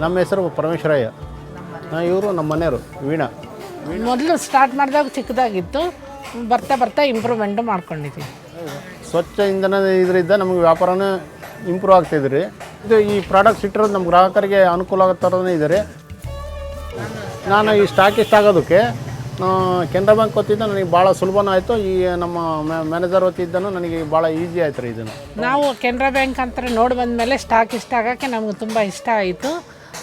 ನಮ್ಮ ಹೆಸರು ಪರಮೇಶ್ವರಯ್ಯ. ಇವರು ನಮ್ಮ ಮನೆಯವರು ವೀಣಾ. ಮೊದಲು ಸ್ಟಾರ್ಟ್ ಮಾಡಿದಾಗ ಚಿಕ್ಕದಾಗಿತ್ತು, ಬರ್ತಾ ಬರ್ತಾ ಇಂಪ್ರೂವ್ಮೆಂಟು ಮಾಡ್ಕೊಂಡಿದ್ದೀವಿ. ಸ್ವಚ್ಛ ಇಂಧನ ಇದರಿಂದ ನಮಗೆ ವ್ಯಾಪಾರನೇ ಇಂಪ್ರೂವ್ ಆಗ್ತಾಯಿದ್ರಿ. ಇದು ಈ ಪ್ರಾಡಕ್ಟ್ಸ್ ಇಟ್ಟಿರೋದು ನಮ್ಮ ಗ್ರಾಹಕರಿಗೆ ಅನುಕೂಲ ಆಗೋ ಥರನೇ ಇದೆ. ನಾನು ಈ ಸ್ಟಾಕಿಸ್ಟ್ ಆಗೋದಕ್ಕೆ ಕೆನರಾ ಬ್ಯಾಂಕ್ ವತಿಯಿಂದ ನನಗೆ ಭಾಳ ಸುಲಭನೂ ಆಯಿತು. ಈ ನಮ್ಮ ಮ್ಯಾನೇಜರ್ ವತಿಯಿಂದನೂ ನನಗೆ ಭಾಳ ಈಸಿ ಆಯ್ತು ರೀ. ಇದನ್ನು ನಾವು ಕೆನರಾ ಬ್ಯಾಂಕ್ ಅಂತ ನೋಡಿ ಬಂದಮೇಲೆ ಸ್ಟಾಕಿಸ್ಟ್ ಆಗೋಕ್ಕೆ ನಮ್ಗೆ ತುಂಬ ಇಷ್ಟ ಆಯಿತು.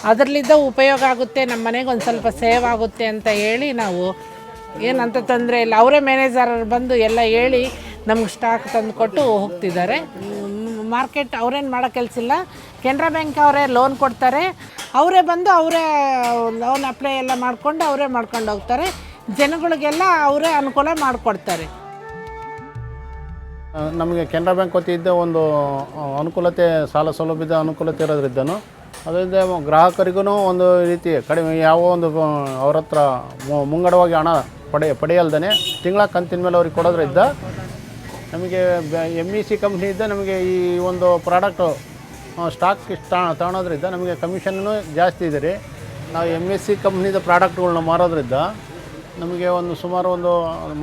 ಅದರಲ್ಲಿದ್ದ ಉಪಯೋಗ ಆಗುತ್ತೆ, ನಮ್ಮ ಮನೆಗೆ ಒಂದು ಸ್ವಲ್ಪ ಸೇವ್ ಆಗುತ್ತೆ ಅಂತ ಹೇಳಿ ನಾವು ಏನಂತ ತೊಂದರೆ ಇಲ್ಲ. ಅವರೇ ಮ್ಯಾನೇಜರ್ ಬಂದು ಎಲ್ಲ ಹೇಳಿ ನಮ್ಗೆ ಸ್ಟಾಕ್ ತಂದು ಕೊಟ್ಟು ಹೋಗ್ತಿದ್ದಾರೆ. ಮಾರ್ಕೆಟ್ ಅವ್ರೇನು ಮಾಡೋ ಕೆಲಸ ಇಲ್ಲ. ಕೆನರಾ ಬ್ಯಾಂಕ್ ಅವರೇ ಲೋನ್ ಕೊಡ್ತಾರೆ, ಅವರೇ ಬಂದು ಅವರೇ ಲೋನ್ ಅಪ್ಲೈ ಎಲ್ಲ ಮಾಡಿಕೊಂಡು ಅವರೇ ಮಾಡ್ಕೊಂಡು ಹೋಗ್ತಾರೆ. ಜನಗಳಿಗೆಲ್ಲ ಅವರೇ ಅನುಕೂಲ ಮಾಡಿಕೊಡ್ತಾರೆ. ನಮಗೆ ಕೆನರಾ ಬ್ಯಾಂಕ್ ವತಿಯಿಂದ ಒಂದು ಅನುಕೂಲತೆ, ಸಾಲ ಸೌಲಭ್ಯದ ಅನುಕೂಲತೆ ಇರೋದ್ರಿಂದನೂ ಅದರಿಂದ ಗ್ರಾಹಕರಿಗೂ ಒಂದು ರೀತಿ ಕಡಿಮೆ ಯಾವ ಒಂದು ಅವ್ರ ಹತ್ರ ಮುಂಗಡವಾಗಿ ಹಣ ಪಡೆಯಲ್ದೇ ತಿಂಗಳ ಕಂತಿನ ಮೇಲೆ ಅವ್ರಿಗೆ ಕೊಡೋದ್ರಿಂದ ನಮಗೆ MEC ಕಂಪ್ನಿಯಿಂದ ನಮಗೆ ಈ ಒಂದು ಪ್ರಾಡಕ್ಟು ಸ್ಟಾಕ್ ತಗೊಳೋದ್ರಿಂದ ನಮಗೆ ಕಮಿಷನ್ನೂ ಜಾಸ್ತಿ ಇದೆ ರೀ. ನಾವು MSC ಕಂಪ್ನಿದ ಪ್ರಾಡಕ್ಟ್ಗಳನ್ನ ಮಾರೋದ್ರಿಂದ ನಮಗೆ ಒಂದು ಸುಮಾರು ಒಂದು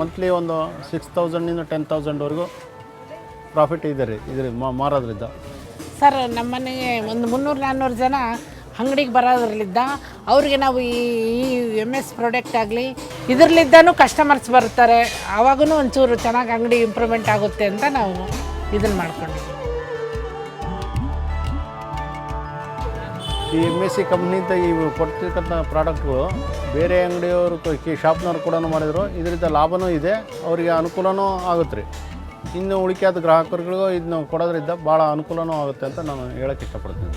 ಮಂತ್ಲಿ ಒಂದು 6,000 10,000ವರೆಗೂ ಪ್ರಾಫಿಟ್ ಇದೆ ರೀ ಇದ್ರ ಮಾರೋದ್ರಿಂದ. ಸರ್, ನಮ್ಮನೆಗೆ ಒಂದು 300-400 ಜನ ಅಂಗಡಿಗೆ ಬರೋದ್ರಲ್ಲಿದ್ದ ಅವ್ರಿಗೆ ನಾವು ಈ MS ಪ್ರಾಡಕ್ಟ್ ಆಗಲಿ ಇದರಲ್ಲಿದ್ದನೂ ಕಸ್ಟಮರ್ಸ್ ಬರ್ತಾರೆ. ಆವಾಗೂ ಒಂಚೂರು ಚೆನ್ನಾಗಿ ಅಂಗಡಿ ಇಂಪ್ರೂವ್ಮೆಂಟ್ ಆಗುತ್ತೆ ಅಂತ ನಾವು ಇದನ್ನು ಮಾಡ್ಕೊಂಡಿದ್ದೀವಿ. ಈ MSC ಕಂಪ್ನಿಯಿಂದ ಈ ಕೊಡ್ತಿರ್ತಕ್ಕಂಥ ಪ್ರಾಡಕ್ಟ್ಗಳು ಬೇರೆ ಅಂಗಡಿಯವರು ಶಾಪ್ನವ್ರು ಕೂಡ ಮಾಡಿದ್ರು. ಇದರಿಂದ ಲಾಭವೂ ಇದೆ, ಅವರಿಗೆ ಅನುಕೂಲವೂ ಆಗುತ್ತೆ ರೀ. ಇನ್ನು ಉಳಿಕೆಯಾದ ಗ್ರಾಹಕರುಗಳಿಗೂ ಇದನ್ನು ಕೊಡೋದ್ರಿಂದ ಭಾಳ ಅನುಕೂಲವೂ ಆಗುತ್ತೆ ಅಂತ ನಾನು ಹೇಳೋಕ್ಕೆ ಇಷ್ಟಪಡ್ತೀನಿ.